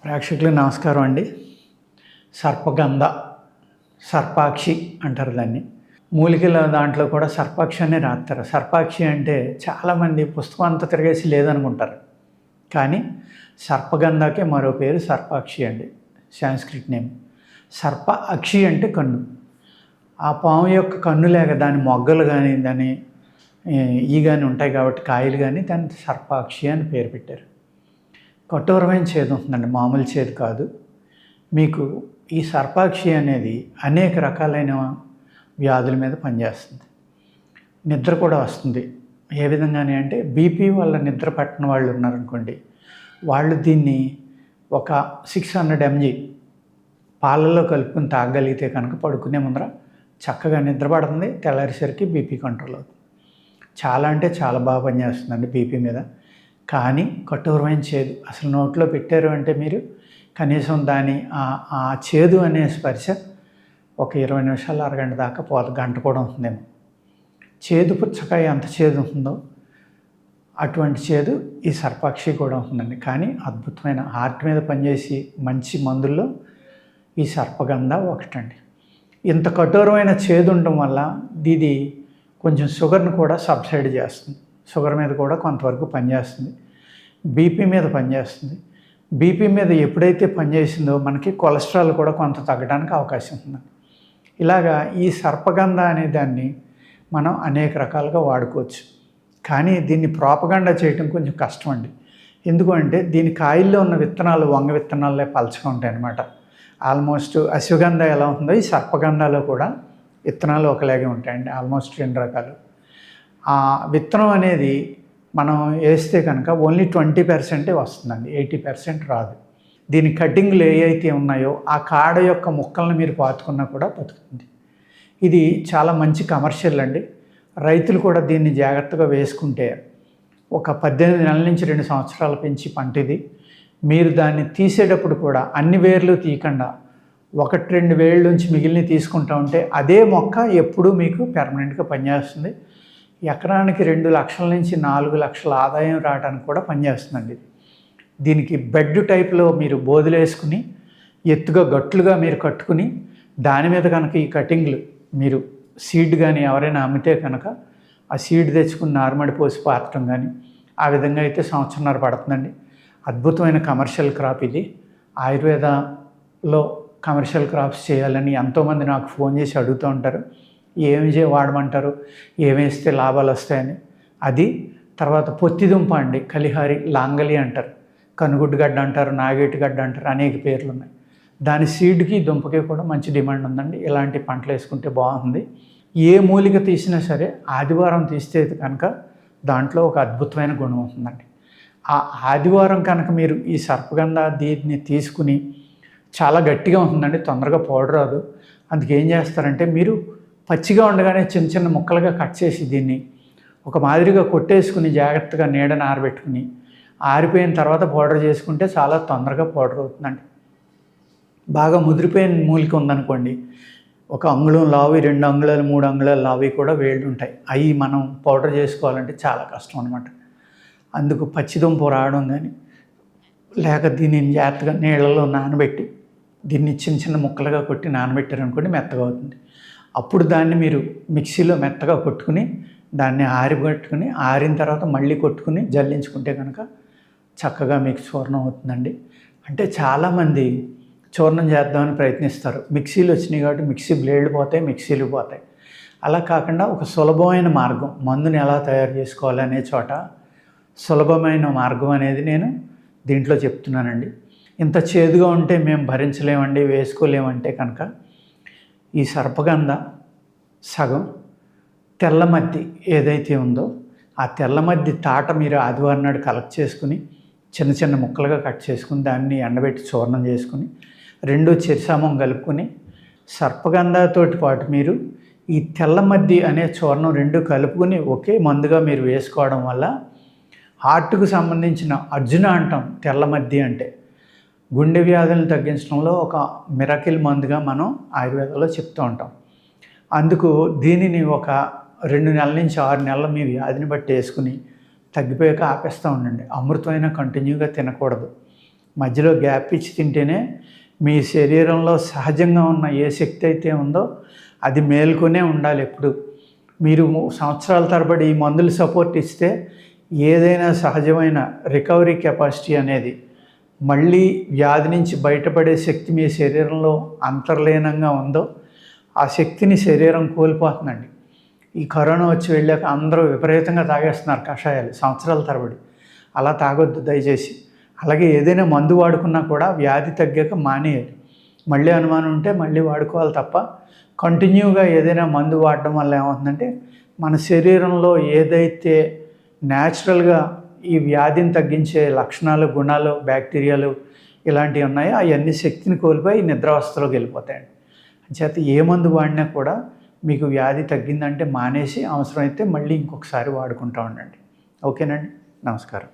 ప్రేక్షకులకు నమస్కారం అండి. సర్పగంధ, సర్పాక్షి అంటారు దాన్ని. మూలికల దాంట్లో కూడా సర్పాక్షి అనే రాస్తారు. సర్పాక్షి అంటే చాలామంది పుస్తకం అంతా తిరిగేసి లేదనుకుంటారు. కానీ సర్పగంధకే మరో పేరు సర్పాక్షి అండి, సాంస్క్రిట్ నేమ్. సర్ప అక్షి అంటే కన్ను. ఆ పాము యొక్క కన్ను లేక దాని మొగ్గలు కానీ దాని ఈ కానీ ఉంటాయి కాబట్టి కాయలు కానీ దాన్ని సర్పాక్షి అని పేరు పెట్టారు. కఠోరమైన చేదు ఉంటుందండి, మామూలు చేదు కాదు. మీకు ఈ సర్పాక్షి అనేది అనేక రకాలైన వ్యాధుల మీద పనిచేస్తుంది. నిద్ర కూడా వస్తుంది. ఏ విధంగానే అంటే బీపీ వల్ల నిద్ర పట్టిన వాళ్ళు ఉన్నారనుకోండి, వాళ్ళు దీన్ని ఒక 600 mg పాలల్లో కలుపుకొని తాగగలిగితే కనుక పడుకునే ముందర చక్కగా నిద్ర పడుతుంది. తెల్లారేసరికి బీపీ కంట్రోల్ అవుతుంది. చాలా అంటే చాలా బాగా పనిచేస్తుందండి బీపీ మీద. కానీ కఠోరమైన చేదు. అసలు నోట్లో పెట్టారు అంటే మీరు కనీసం దాని ఆ చేదు అనే స్పర్శ ఒక 20 నిమిషాలు అరగంట దాకా గంట కూడా ఉంటుందేమో. చేదు పుచ్చకాయ ఎంత చేదు ఉంటుందో అటువంటి చేదు ఈ సర్పాక్షి కూడా ఉంటుందండి. కానీ అద్భుతమైన హార్ట్ మీద పనిచేసి మంచి మందుల్లో ఈ సర్పగంధ ఒకటండి. ఇంత కఠోరమైన చేదు ఉండటం వల్ల ఇది కొంచెం షుగర్ని కూడా సబ్సైడ్ చేస్తుంది. షుగర్ మీద కూడా కొంతవరకు పనిచేస్తుంది. బీపీ మీద పనిచేస్తుంది. బీపీ మీద ఎప్పుడైతే పనిచేసిందో మనకి కొలెస్ట్రాల్ కూడా కొంత తగ్గడానికి అవకాశం ఉంది. ఇలాగా ఈ సర్పగంధ అనే దాన్ని మనం అనేక రకాలుగా వాడుకోవచ్చు. కానీ దీన్ని ప్రాపగండా చేయటం కొంచెం కష్టం అండి. ఎందుకంటే దీని కాయల్లో ఉన్న విత్తనాలు వంగ విత్తనాలే పలచగా ఉంటాయి అన్నమాట. ఆల్మోస్ట్ అశ్వగంధ ఎలా ఉంటుందో ఈ సర్పగంధలో కూడా విత్తనాలు ఒకలాగే ఉంటాయండి. ఆల్మోస్ట్ 2 రకాలు. ఆ విత్తనం అనేది మనం వేస్తే కనుక ఓన్లీ 20% వస్తుందండి, 80% రాదు. దీని కటింగ్లు ఏవైతే ఉన్నాయో ఆ కాడ యొక్క ముక్కలను మీరు పాతుకున్నా కూడా బతుకుతుంది. ఇది చాలా మంచి కమర్షియల్ అండి. రైతులు కూడా దీన్ని జాగ్రత్తగా వేసుకుంటే ఒక 18 నెలల నుంచి 2 సంవత్సరాలు పెంచి పంట ఇది. మీరు దాన్ని తీసేటప్పుడు కూడా అన్ని వేర్లు తీయకుండా 1-2 వేళ్ళ నుంచి మిగిలిన తీసుకుంటూ ఉంటే అదే మొక్క ఎప్పుడూ మీకు పెర్మనెంట్గా పనిచేస్తుంది. ఎకరానికి 2 లక్షల నుంచి 4 లక్షల ఆదాయం రావడానికి కూడా పనిచేస్తుందండి. దీనికి బెడ్ టైప్లో మీరు బోధులు వేసుకుని ఎత్తుగా గట్లుగా మీరు కట్టుకుని దాని మీద కనుక ఈ కటింగ్లు మీరు సీడ్ కానీ ఎవరైనా అమ్మితే కనుక ఆ సీడ్ తెచ్చుకుని నార్మడి పోసి పారటం కానీ ఆ విధంగా అయితే 1.5 సంవత్సరం పడుతుందండి. అద్భుతమైన కమర్షియల్ క్రాప్ ఇది. ఆయుర్వేదంలో కమర్షియల్ క్రాప్స్ చేయాలని ఎంతోమంది నాకు ఫోన్ చేసి అడుగుతూ ఉంటారు. ఏమి వాడమంటారు, ఏమేస్తే లాభాలు వస్తాయని. అది తర్వాత పొత్తిదుంప అండి, కలిహారి, లాంగలి అంటారు, కనుగుడ్డు గడ్డ అంటారు, నాగేటి గడ్డ అంటారు, అనేక పేర్లు ఉన్నాయి. దాని సీడ్కి దుంపకి కూడా మంచి డిమాండ్ ఉందండి. ఇలాంటి పంటలు వేసుకుంటే బాగుంది. ఏ మూలిక తీసినా సరే ఆదివారం తీస్తే కనుక దాంట్లో ఒక అద్భుతమైన గుణం ఉంటుందండి. ఆ ఆదివారం కనుక మీరు ఈ సర్పగంధ దీన్ని తీసుకుని చాలా గట్టిగా ఉంటుందండి, తొందరగా పౌడర్ రాదు. అందుకే ఏం చేస్తారంటే మీరు పచ్చిగా ఉండగానే చిన్న చిన్న ముక్కలుగా కట్ చేసి దీన్ని ఒక మాదిరిగా కొట్టేసుకుని జాగ్రత్తగా నీడని ఆరబెట్టుకుని ఆరిపోయిన తర్వాత పౌడర్ చేసుకుంటే చాలా తొందరగా పౌడర్ అవుతుందండి. బాగా ముదిరిపోయిన మూలిక ఉందనుకోండి, 1 అంగుళం లావి, 2 అంగుళాలు, 3 అంగుళాలు లావి కూడా వేళ్ళు ఉంటాయి. అవి మనం పౌడర్ చేసుకోవాలంటే చాలా కష్టం అనమాట. అందుకు పచ్చిదుంప రావడం కానీ లేక దీన్ని జాగ్రత్తగా నీళ్ళలో నానబెట్టి దీన్ని చిన్న చిన్న ముక్కలుగా కొట్టి నానబెట్టారనుకోండి మెత్తగా అవుతుంది. అప్పుడు దాన్ని మీరు మిక్సీలో మెత్తగా కొట్టుకుని దాన్ని ఆరిపెట్టుకుని ఆరిన తర్వాత మళ్ళీ కొట్టుకుని జల్లించుకుంటే కనుక చక్కగా మీకు చూర్ణం అవుతుందండి. అంటే చాలామంది చూర్ణం చేద్దామని ప్రయత్నిస్తారు. మిక్సీలు వచ్చినాయి కాబట్టి మిక్సీ బ్లేడ్లు పోతాయి, మిక్సీలు పోతాయి. అలా కాకుండా ఒక సులభమైన మార్గం, మందుని ఎలా తయారు చేసుకోవాలనే చోట సులభమైన మార్గం అనేది నేను దీంట్లో చెప్తున్నానండి. ఇంత చేదుగా ఉంటే మేము భరించలేమండి, వేసుకోలేమంటే కనుక ఈ సర్పగంధ సగం తెల్లమద్ది ఏదైతే ఉందో ఆ తెల్లమద్ది తాట మీరు ఆదివారం నాడు కలెక్ట్ చేసుకుని చిన్న చిన్న ముక్కలుగా కట్ చేసుకుని దాన్ని ఎండబెట్టి చూర్ణం చేసుకుని 2 చెరిసామం కలుపుకొని సర్పగంధతోటి పాటు మీరు ఈ తెల్లమద్ది అనే చూర్ణం 2 కలుపుకొని ఒకే మందుగా మీరు వేసుకోవడం వల్ల హార్ట్కు సంబంధించిన అర్జున అంటాం. తెల్లమద్ది అంటే గుండె వ్యాధులను తగ్గించడంలో ఒక మిరకిల్ మందుగా మనం ఆయుర్వేదంలో చెప్తూ ఉంటాం. అందుకు దీనిని ఒక 2 నెలల నుంచి 6 నెలలు మీ వ్యాధిని బట్టి వేసుకుని తగ్గిపోయాక ఆపేస్తూ ఉండండి. అమృతమైన కంటిన్యూగా తినకూడదు. మధ్యలో గ్యాప్ ఇచ్చి తింటేనే మీ శరీరంలో సహజంగా ఉన్న ఏ శక్తి అయితే ఉందో అది మేల్కొనే ఉండాలి ఎప్పుడు. మీరు సంవత్సరాల తరబడి ఈ మందులు సపోర్ట్ ఇస్తే ఏదైనా సహజమైన రికవరీ కెపాసిటీ అనేది, మళ్ళీ వ్యాధి నుంచి బయటపడే శక్తి మీ శరీరంలో అంతర్లీనంగా ఉందో ఆ శక్తిని శరీరం కోల్పోతుందండి. ఈ కరోనా వచ్చి వెళ్ళాక అందరూ విపరీతంగా తాగేస్తున్నారు కషాయాలు సంవత్సరాల తరబడి. అలా తాగొద్దు దయచేసి. అలాగే ఏదైనా మందు వాడుకున్నా కూడా వ్యాధి తగ్గాక మానేయాలి. మళ్ళీ అనుమానం ఉంటే మళ్ళీ వాడుకోవాలి తప్ప కంటిన్యూగా ఏదైనా మందు వాడడం వల్ల ఏమవుతుందంటే మన శరీరంలో ఏదైతే న్యాచురల్గా ఈ వ్యాధిని తగ్గించే లక్షణాలు, గుణాలు, బ్యాక్టీరియాలు ఇలాంటివి ఉన్నాయో అవన్నీ శక్తిని కోల్పోయి నిద్రావస్థలోకి వెళ్ళిపోతాయండి. అంచేత ఏ మందు వాడినా కూడా మీకు వ్యాధి తగ్గిందంటే మానేసి అవసరమైతే మళ్ళీ ఇంకొకసారి వాడుకుంటూ ఉండండి. ఓకేనండి, నమస్కారం.